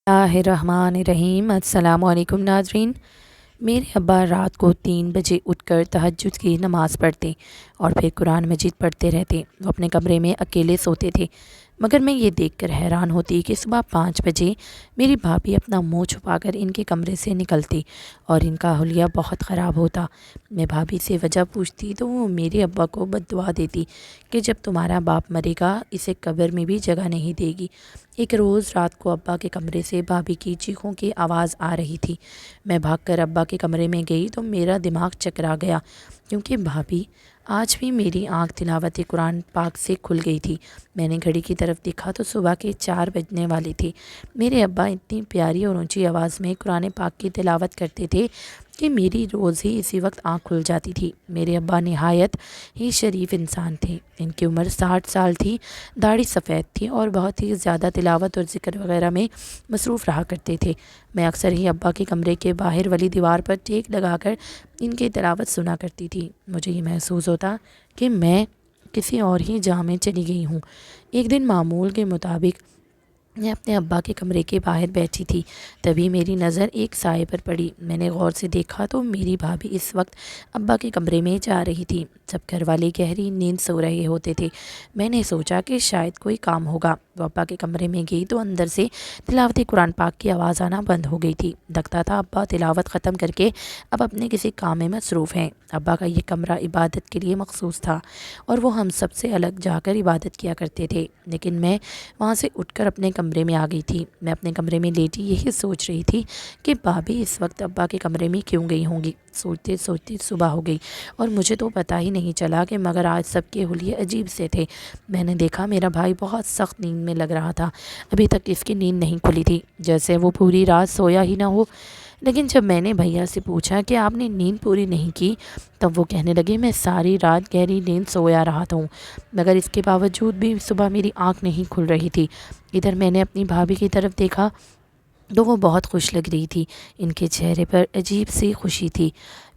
اللہ الرحمن الرحیم۔ السلام علیکم ناظرین۔ میرے ابا رات کو 3 بجے اٹھ کر تہجد کی نماز پڑھتے اور پھر قرآن مجید پڑھتے رہتے۔ وہ اپنے کمرے میں اکیلے سوتے تھے، مگر میں یہ دیکھ کر حیران ہوتی کہ صبح 5 بجے میری بھابھی اپنا منہ چھپا کر ان کے کمرے سے نکلتی اور ان کا حلیہ بہت خراب ہوتا۔ میں بھابھی سے وجہ پوچھتی تو وہ میرے ابا کو بد دعا دیتی کہ جب تمہارا باپ مرے گا اسے قبر میں بھی جگہ نہیں دے گی۔ ایک روز رات کو ابا کے کمرے سے بھابھی کی چیخوں کی آواز آ رہی تھی۔ میں بھاگ کر ابا کے کمرے میں گئی تو میرا دماغ چکرا گیا، کیونکہ بھابھی آج بھی میری آنکھ تلاوت قرآن پاک سے کھل گئی تھی۔ میں نے گھڑی کی طرف دیکھا تو صبح کے 4 بجنے والے تھے۔ میرے ابا اتنی پیاری اور اونچی آواز میں قرآن پاک کی تلاوت کرتے تھے کہ میری روز ہی اسی وقت آنکھ کھل جاتی تھی۔ میرے ابا نہایت ہی شریف انسان تھے۔ ان کی عمر 60 سال تھی، داڑھی سفید تھی اور بہت ہی زیادہ تلاوت اور ذکر وغیرہ میں مصروف رہا کرتے تھے۔ میں اکثر ہی ابا کے کمرے کے باہر والی دیوار پر ٹیک لگا کر ان کی تلاوت سنا کرتی تھی۔ مجھے یہ محسوس ہوتا کہ میں کسی اور ہی جہاں میں چلی گئی ہوں۔ ایک دن معمول کے مطابق میں اپنے ابا کے کمرے کے باہر بیٹھی تھی، تبھی میری نظر ایک سائے پر پڑی۔ میں نے غور سے دیکھا تو میری بھابھی اس وقت ابا کے کمرے میں جا رہی تھی۔ سب گھر والے گہری نیند سو رہے ہوتے تھے۔ میں نے سوچا کہ شاید کوئی کام ہوگا۔ وہ ابا کے کمرے میں گئی تو اندر سے تلاوت قرآن پاک کی آواز آنا بند ہو گئی تھی۔ لگتا تھا ابا تلاوت ختم کر کے اب اپنے کسی کام میں مصروف ہیں۔ ابا کا یہ کمرہ عبادت کے لیے مخصوص تھا اور وہ ہم سب سے الگ جا کر عبادت کیا کرتے تھے، لیکن میں وہاں سے اٹھ کر اپنے کمرے میں آ گئی تھی۔ میں اپنے کمرے میں لیٹی یہی سوچ رہی تھی کہ بھابھی اس وقت ابا کے کمرے میں کیوں گئی ہوں گی۔ سوچتے سوچتے صبح ہو گئی اور مجھے تو پتہ ہی نہیں چلا کہ مگر آج سب کے حلیے عجیب سے تھے۔ میں نے دیکھا میرا بھائی بہت سخت نیند میں لگ رہا تھا، ابھی تک اس کی نیند نہیں کھلی تھی، جیسے وہ پوری رات سویا ہی نہ ہو۔ لیکن جب میں نے بھیا سے پوچھا کہ آپ نے نیند پوری نہیں کی، تب وہ کہنے لگے میں ساری رات گہری نیند سویا رہا ہوں، مگر اس کے باوجود بھی صبح میری آنکھ نہیں کھل رہی تھی۔ ادھر میں نے اپنی بھابھی کی طرف دیکھا تو وہ بہت خوش لگ رہی تھی، ان کے چہرے پر عجیب سی خوشی تھی۔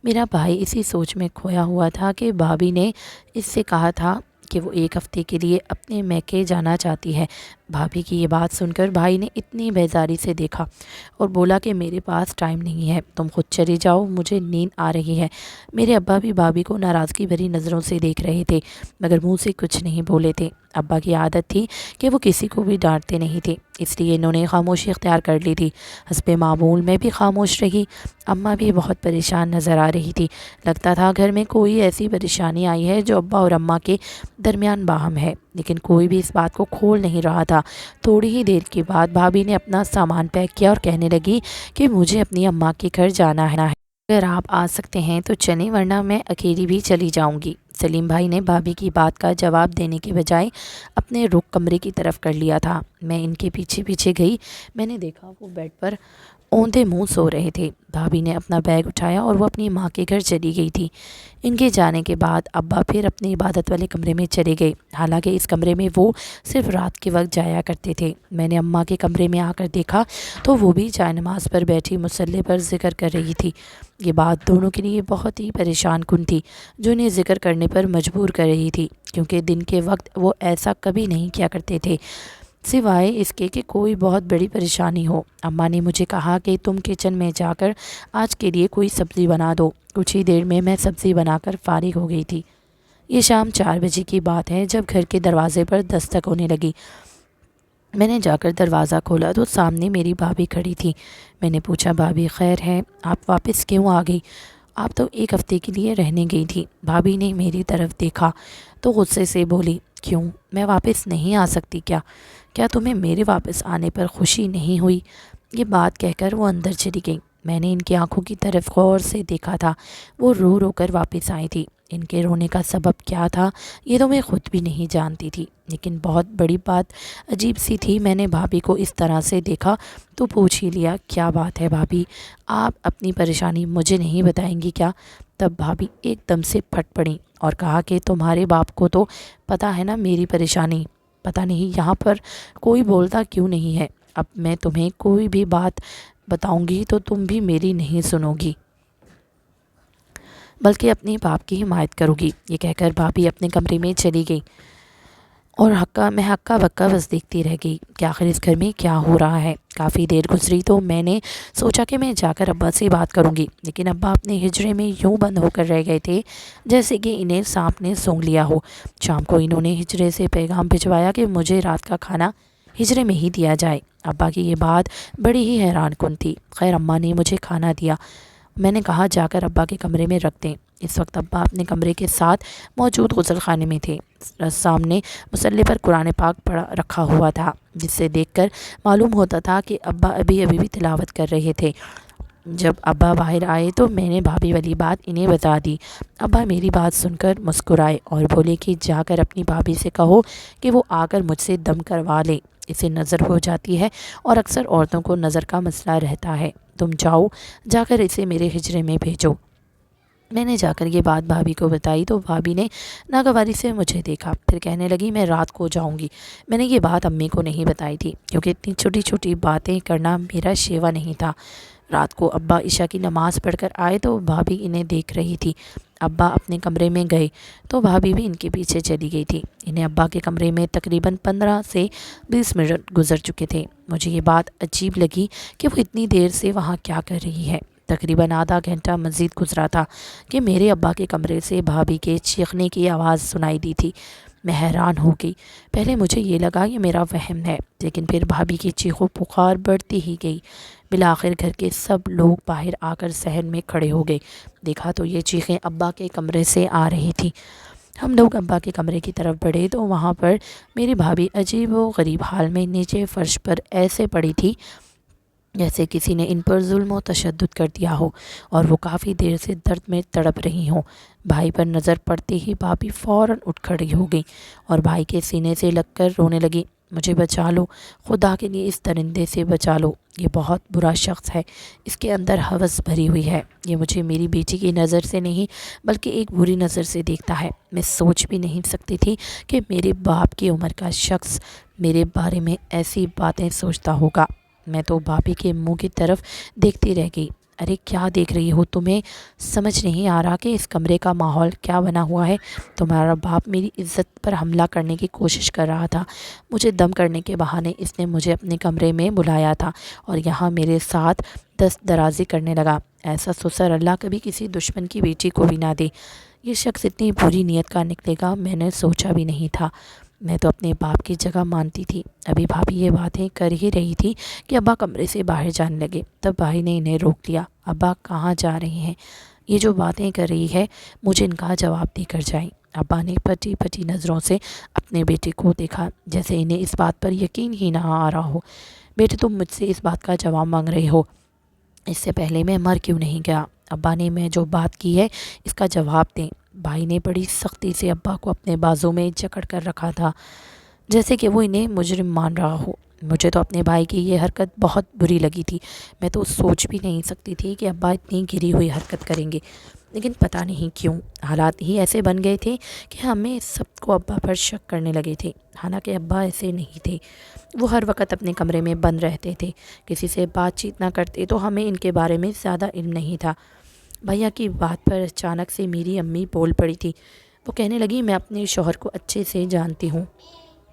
میرا بھائی اسی سوچ میں کھویا ہوا تھا کہ بھابھی نے اس سے کہا تھا کہ وہ 1 ہفتے کے لیے اپنے میکے جانا چاہتی ہے۔ بھابھی کی یہ بات سن کر بھائی نے اتنی بیزاری سے دیکھا اور بولا کہ میرے پاس ٹائم نہیں ہے، تم خود چلی جاؤ، مجھے نیند آ رہی ہے۔ میرے ابا بھی بھابھی کو ناراضگی بھری نظروں سے دیکھ رہے تھے، مگر منہ سے کچھ نہیں بولے تھے۔ ابا کی عادت تھی کہ وہ کسی کو بھی ڈانٹتے نہیں تھے، اس لیے انہوں نے خاموشی اختیار کر لی تھی۔ حسب معمول میں بھی خاموش رہی۔ اماں بھی بہت پریشان نظر آ رہی تھی۔ لگتا تھا گھر میں کوئی ایسی پریشانی آئی ہے جو ابا اور اماں کے درمیان باہم ہے، لیکن کوئی بھی اس بات کو کھول نہیں رہا تھا۔ تھوڑی ہی دیر کے بعد بھابھی نے اپنا سامان پیک کیا اور کہنے لگی کہ مجھے اپنی اماں کے گھر جانا ہے، اگر آپ آ سکتے ہیں تو چلیں، ورنہ میں اکیلی بھی چلی جاؤں گی۔ سلیم بھائی نے بھابھی کی بات کا جواب دینے کے بجائے اپنے رخ کمرے کی طرف کر لیا تھا۔ میں ان کے پیچھے پیچھے گئی۔ میں نے دیکھا وہ بیڈ پر اوندھے منہ سو رہے تھے۔ بھابھی نے اپنا بیگ اٹھایا اور وہ اپنی ماں کے گھر چلی گئی تھی۔ ان کے جانے کے بعد ابا پھر اپنے عبادت والے کمرے میں چلے گئے، حالانکہ اس کمرے میں وہ صرف رات کے وقت جایا کرتے تھے۔ میں نے اماں کے کمرے میں آ کر دیکھا تو وہ بھی جائے نماز پر بیٹھی مصلی پر ذکر کر رہی تھی۔ یہ بات دونوں کے لیے بہت ہی پریشان کن تھی، جو انہیں ذکر کرنے پر مجبور کر رہی تھی، کیونکہ دن کے وقت وہ ایسا کبھی نہیں کیا کرتے تھے، سوائے اس کے کہ کوئی بہت بڑی پریشانی ہو۔ اماں نے مجھے کہا کہ تم کچن میں جا کر آج کے لیے کوئی سبزی بنا دو۔ کچھ ہی دیر میں میں سبزی بنا کر فارغ ہو گئی تھی۔ یہ شام 4 بجے کی بات ہے جب گھر کے دروازے پر دستک ہونے لگی۔ میں نے جا کر دروازہ کھولا تو سامنے میری بھابھی کھڑی تھی۔ میں نے پوچھا بھابھی خیر ہے، آپ واپس کیوں آ گئی؟ آپ تو 1 ہفتے کے لیے رہنے گئی تھی۔ بھابھی نے میری طرف دیکھا تو غصے سے بولی کیوں، میں واپس نہیں آ سکتی کیا تمہیں میرے واپس آنے پر خوشی نہیں ہوئی؟ یہ بات کہہ کر وہ اندر چلی گئی۔ میں نے ان کی آنکھوں کی طرف غور سے دیکھا تھا، وہ رو رو کر واپس آئی تھی۔ ان کے رونے کا سبب کیا تھا یہ تو میں خود بھی نہیں جانتی تھی، لیکن بہت بڑی بات عجیب سی تھی۔ میں نے بھابھی کو اس طرح سے دیکھا تو پوچھ ہی لیا کیا بات ہے بھابھی، آپ اپنی پریشانی مجھے نہیں بتائیں گی کیا؟ تب بھابھی ایک دم سے پھٹ پڑیں اور کہا کہ تمہارے باپ کو تو پتہ ہے نا میری پریشانی، پتہ نہیں یہاں پر کوئی بولتا کیوں نہیں ہے، اب میں تمہیں کوئی بھی بات بتاؤں گی تو تم بھی میری نہیں سنو گی، بلکہ اپنے باپ کی حمایت کرو گی۔ یہ کہہ کر بھابھی اپنے کمرے میں چلی گئی اور ہکا بکا بس دیکھتی رہ گئی کہ آخر اس گھر میں کیا ہو رہا ہے۔ کافی دیر گزری تو میں نے سوچا کہ میں جا کر ابا سے بات کروں گی، لیکن ابا اپنے ہجرے میں یوں بند ہو کر رہ گئے تھے جیسے کہ انہیں سانپ نے سونگھ لیا ہو۔ شام کو انہوں نے ہجرے سے پیغام بھجوایا کہ مجھے رات کا کھانا ہجرے میں ہی دیا جائے۔ ابا کی یہ بات بڑی ہی حیران کن تھی۔ خیر اماں نے مجھے کھانا دیا۔ میں نے کہا جا کر ابا کے کمرے میں رکھ دیں۔ اس وقت ابا اپنے کمرے کے ساتھ موجود غسل خانے میں تھے۔ سامنے مصلے پر قرآن پاک پڑا رکھا ہوا تھا، جس سے دیکھ کر معلوم ہوتا تھا کہ ابا ابھی بھی تلاوت کر رہے تھے۔ جب ابا باہر آئے تو میں نے بھابھی والی بات انہیں بتا دی۔ ابا میری بات سن کر مسکرائے اور بولے کہ جا کر اپنی بھابھی سے کہو کہ وہ آ کر مجھ سے دم کروا لے، اسے نظر ہو جاتی ہے اور اکثر عورتوں کو نظر کا مسئلہ رہتا ہے۔ تم جاؤ، جا کر اسے میرے ہجرے میں بھیجو۔ میں نے جا کر یہ بات بھابھی کو بتائی تو بھابھی نے ناگواری سے مجھے دیکھا، پھر کہنے لگی میں رات کو جاؤں گی۔ میں نے یہ بات امی کو نہیں بتائی تھی کیونکہ اتنی چھوٹی چھوٹی باتیں کرنا میرا شیوا نہیں تھا۔ رات کو ابا عشاء کی نماز پڑھ کر آئے تو بھابھی انہیں دیکھ رہی تھی۔ ابا اپنے کمرے میں گئے تو بھابھی بھی ان کے پیچھے چلی گئی تھی۔ انہیں ابا کے کمرے میں تقریباً 15 سے 20 منٹ گزر چکے تھے۔ مجھے یہ بات عجیب لگی کہ وہ اتنی دیر سے وہاں کیا کر رہی ہے۔ تقریباً آدھا گھنٹہ مزید گزرا تھا کہ میرے ابا کے کمرے سے بھابھی کے چیخنے کی آواز سنائی دی تھی۔ میں حیران ہو گئی۔ پہلے مجھے یہ لگا یہ میرا وہم ہے، لیکن پھر بھابھی کی چیخ و پکار بڑھتی ہی گئی۔ بالآخر گھر کے سب لوگ باہر آ کر صحن میں کھڑے ہو گئے۔ دیکھا تو یہ چیخیں ابا کے کمرے سے آ رہی تھی۔ ہم لوگ ابا کے کمرے کی طرف بڑھے تو وہاں پر میری بھابھی عجیب و غریب حال میں نیچے فرش پر ایسے پڑی تھی جیسے کسی نے ان پر ظلم و تشدد کر دیا ہو اور وہ کافی دیر سے درد میں تڑپ رہی ہوں۔ بھائی پر نظر پڑتے ہی بھابھی فوراً اٹھ کھڑی ہو گئی اور بھائی کے سینے سے لگ کر رونے لگی، مجھے بچا لو، خدا کے لیے اس درندے سے بچا لو، یہ بہت برا شخص ہے، اس کے اندر ہوس بھری ہوئی ہے، یہ مجھے میری بیٹی کی نظر سے نہیں بلکہ ایک بری نظر سے دیکھتا ہے۔ میں سوچ بھی نہیں سکتی تھی کہ میرے باپ کی عمر کا شخص میرے بارے میں ایسی باتیں سوچتا ہوگا۔ میں تو بھابھی کے منہ کی طرف دیکھتی رہ گئی۔ ارے کیا دیکھ رہی ہو؟ تمہیں سمجھ نہیں آ رہا کہ اس کمرے کا ماحول کیا بنا ہوا ہے؟ تمہارا باپ میری عزت پر حملہ کرنے کی کوشش کر رہا تھا۔ مجھے دم کرنے کے بہانے اس نے مجھے اپنے کمرے میں بلایا تھا اور یہاں میرے ساتھ دست درازی کرنے لگا۔ ایسا سسر اللہ کبھی کسی دشمن کی بیٹی کو بھی نہ دے۔ یہ شخص اتنی بری نیت کا نکلے گا میں نے سوچا بھی نہیں تھا۔ میں تو اپنے باپ کی جگہ مانتی تھی۔ ابھی بھابھی یہ باتیں کر ہی رہی تھی کہ ابا کمرے سے باہر جانے لگے، تب بھائی نے انہیں روک لیا۔ ابا کہاں جا رہے ہیں؟ یہ جو باتیں کر رہی ہے مجھے ان کا جواب دے کر جائیں۔ ابا نے پھٹی پھٹی نظروں سے اپنے بیٹے کو دیکھا جیسے انہیں اس بات پر یقین ہی نہ آ رہا ہو۔ بیٹے تم مجھ سے اس بات کا جواب مانگ رہے ہو، اس سے پہلے میں مر کیوں نہیں گیا؟ ابا نے میں جو بات کی ہے اس کا جواب دیں۔ بھائی نے بڑی سختی سے ابا کو اپنے بازو میں جکڑ کر رکھا تھا جیسے کہ وہ انہیں مجرم مان رہا ہو۔ مجھے تو اپنے بھائی کی یہ حرکت بہت بری لگی تھی۔ میں تو سوچ بھی نہیں سکتی تھی کہ ابا اتنی گری ہوئی حرکت کریں گے، لیکن پتہ نہیں کیوں حالات ہی ایسے بن گئے تھے کہ ہمیں سب کو ابا پر شک کرنے لگے تھے، حالانکہ ابا ایسے نہیں تھے۔ وہ ہر وقت اپنے کمرے میں بند رہتے تھے، کسی سے بات چیت نہ کرتے، تو ہمیں ان کے بارے میں زیادہ علم نہیں تھا۔ بھیا کی بات پر اچانک سے میری امی بول پڑی تھی۔ وہ کہنے لگی میں اپنے شوہر کو اچھے سے جانتی ہوں،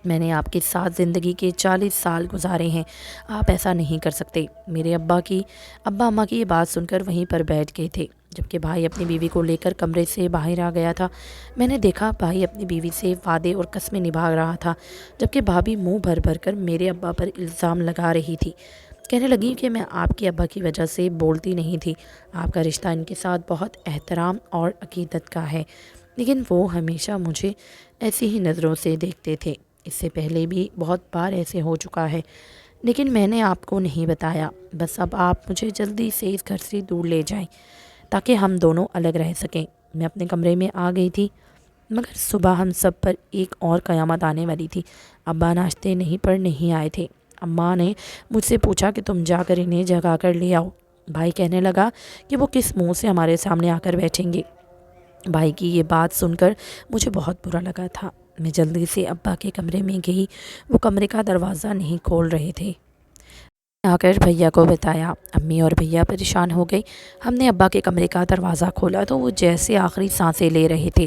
میں نے آپ کے ساتھ زندگی کے 40 سال گزارے ہیں، آپ ایسا نہیں کر سکتے۔ میرے ابا اماں کی یہ بات سن کر وہیں پر بیٹھ گئے تھے، جبکہ بھائی اپنی بیوی کو لے کر کمرے سے باہر آ گیا تھا۔ میں نے دیکھا بھائی اپنی بیوی سے وعدے اور قسمیں نبھا رہا تھا، جبکہ بھابھی منہ بھر بھر کر میرے ابا پر الزام لگا رہی تھی۔ کہنے لگی کہ میں آپ کے ابا کی وجہ سے بولتی نہیں تھی، آپ کا رشتہ ان کے ساتھ بہت احترام اور عقیدت کا ہے، لیکن وہ ہمیشہ مجھے ایسی ہی نظروں سے دیکھتے تھے۔ اس سے پہلے بھی بہت بار ایسے ہو چکا ہے، لیکن میں نے آپ کو نہیں بتایا۔ بس اب آپ مجھے جلدی سے اس گھر سے دور لے جائیں تاکہ ہم دونوں الگ رہ سکیں۔ میں اپنے کمرے میں آ گئی تھی، مگر صبح ہم سب پر ایک اور قیامت آنے والی تھی۔ ابا ناشتے نہیں پر نہیں آئے تھے۔ اماں نے مجھ سے پوچھا کہ تم جا کر انہیں جگا کر لے آؤ۔ بھائی کہنے لگا کہ وہ کس منہ سے ہمارے سامنے آ کر بیٹھیں گے۔ بھائی کی یہ بات سن کر مجھے بہت برا لگا تھا۔ میں جلدی سے ابا کے کمرے میں گئی، وہ کمرے کا دروازہ نہیں کھول رہے تھے۔ آ کر بھیا کو بتایا، امی اور بھیا پریشان ہو گئے۔ ہم نے ابا کے کمرے کا دروازہ کھولا تو وہ جیسے آخری سانسیں لے رہے تھے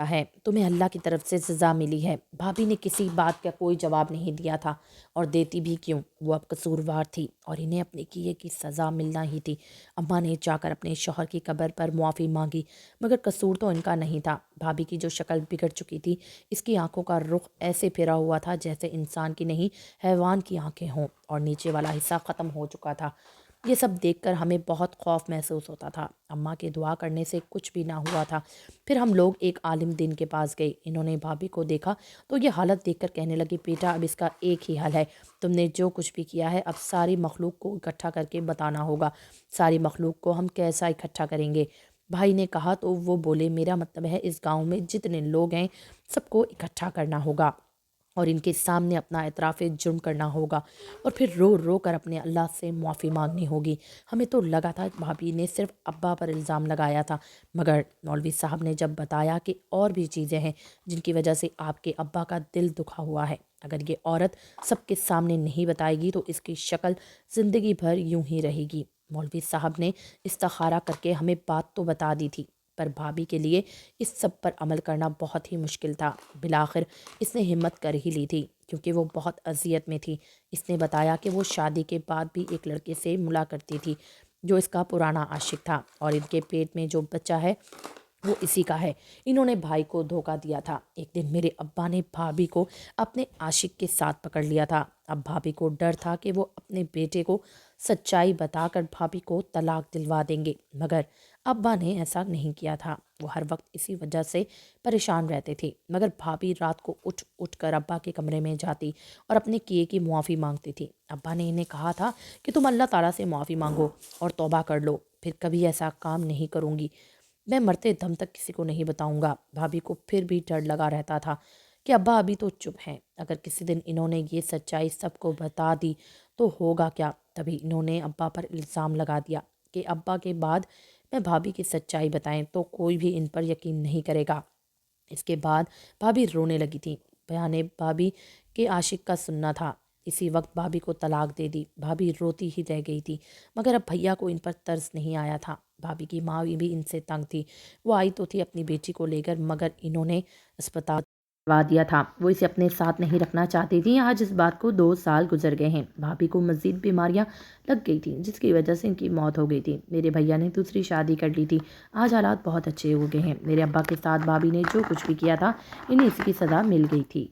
ہے تمہیں اللہ کی طرف سے سزا ملی ہے۔ بھابھی نے کسی بات کا کوئی جواب نہیں دیا تھا، اور دیتی بھی کیوں، وہ اب قصوروار تھی اور انہیں اپنے کیے کی سزا ملنا ہی تھی۔ اماں نے جا کر اپنے شوہر کی قبر پر معافی مانگی، مگر قصور تو ان کا نہیں تھا۔ بھابھی کی جو شکل بگڑ چکی تھی، اس کی آنکھوں کا رخ ایسے پھرا ہوا تھا جیسے انسان کی نہیں حیوان کی آنکھیں ہوں، اور نیچے والا حصہ ختم ہو چکا تھا۔ یہ سب دیکھ کر ہمیں بہت خوف محسوس ہوتا تھا۔ اماں کے دعا کرنے سے کچھ بھی نہ ہوا تھا۔ پھر ہم لوگ ایک عالم دین کے پاس گئے۔ انہوں نے بھابھی کو دیکھا تو یہ حالت دیکھ کر کہنے لگے، بیٹا اب اس کا ایک ہی حل ہے، تم نے جو کچھ بھی کیا ہے اب ساری مخلوق کو اکٹھا کر کے بتانا ہوگا۔ ساری مخلوق کو ہم کیسا اکٹھا کریں گے؟ بھائی نے کہا تو وہ بولے، میرا مطلب ہے اس گاؤں میں جتنے لوگ ہیں سب کو اکٹھا کرنا ہوگا اور ان کے سامنے اپنا اعتراف جرم کرنا ہوگا، اور پھر رو رو کر اپنے اللہ سے معافی مانگنی ہوگی۔ ہمیں تو لگا تھا بھابھی نے صرف ابا پر الزام لگایا تھا، مگر مولوی صاحب نے جب بتایا کہ اور بھی چیزیں ہیں جن کی وجہ سے آپ کے ابا کا دل دکھا ہوا ہے، اگر یہ عورت سب کے سامنے نہیں بتائے گی تو اس کی شکل زندگی بھر یوں ہی رہے گی۔ مولوی صاحب نے استخارہ کر کے ہمیں بات تو بتا دی تھی، پر بھابھی کے لیے اس سب پر عمل کرنا بہت ہی مشکل تھا۔ بالآخر اس نے ہمت کر ہی لی تھی، کیونکہ وہ بہت اذیت میں تھی۔ اس نے بتایا کہ وہ شادی کے بعد بھی ایک لڑکے سے ملا کرتی تھی جو اس کا پرانا عاشق تھا، اور ان کے پیٹ میں جو بچہ ہے وہ اسی کا ہے۔ انہوں نے بھائی کو دھوکہ دیا تھا۔ ایک دن میرے ابا نے بھابھی کو اپنے عاشق کے ساتھ پکڑ لیا تھا۔ اب بھابھی کو ڈر تھا کہ وہ اپنے بیٹے کو سچائی بتا کر بھابھی کو طلاق دلوا دیں گے، مگر ابا نے ایسا نہیں کیا تھا۔ وہ ہر وقت اسی وجہ سے پریشان رہتے تھے، مگر بھابھی رات کو اٹھ اٹھ کر ابا کے کمرے میں جاتی اور اپنے کیے کی معافی مانگتی تھی۔ ابا نے انہیں کہا تھا کہ تم اللہ تعالیٰ سے معافی مانگو اور توبہ کر لو، پھر کبھی ایسا کام نہیں کروں گی، میں مرتے دم تک کسی کو نہیں بتاؤں گا۔ بھابھی کو پھر بھی ڈر لگا رہتا تھا کہ ابا ابھی تو چپ ہیں، اگر کسی دن انہوں نے یہ سچائی سب کو بتا دی تو ہوگا کیا۔ تبھی انہوں نے ابا پر الزام لگا دیا کہ ابا کے بعد میں بھابھی کی سچائی بتائیں تو کوئی بھی ان پر یقین نہیں کرے گا۔ اس کے بعد بھابھی رونے لگی تھی۔ بیان بھابھی کے عاشق کا سننا تھا۔ اسی وقت بھابھی کو طلاق دے دی۔ بھابھی روتی ہی رہ گئی تھی، مگر اب بھیا کو ان پر ترس نہیں آیا تھا۔ بھابھی کی ماں بھی ان سے تنگ تھی۔ وہ آئی تو تھی اپنی بیٹی کو لے کر، مگر انہوں نے اسپتال کروا دیا تھا۔ وہ اسے اپنے ساتھ نہیں رکھنا چاہتی تھی۔ آج اس بات کو 2 سال گزر گئے ہیں۔ بھابھی کو مزید بیماریاں لگ گئی تھیں جس کی وجہ سے ان کی موت ہو گئی تھی۔ میرے بھیا نے دوسری شادی کر لی تھی۔ آج حالات بہت اچھے ہو گئے ہیں۔ میرے ابا کے ساتھ بھابھی نے جو کچھ بھی کیا تھا انہیں اس کی سزا مل گئی تھی۔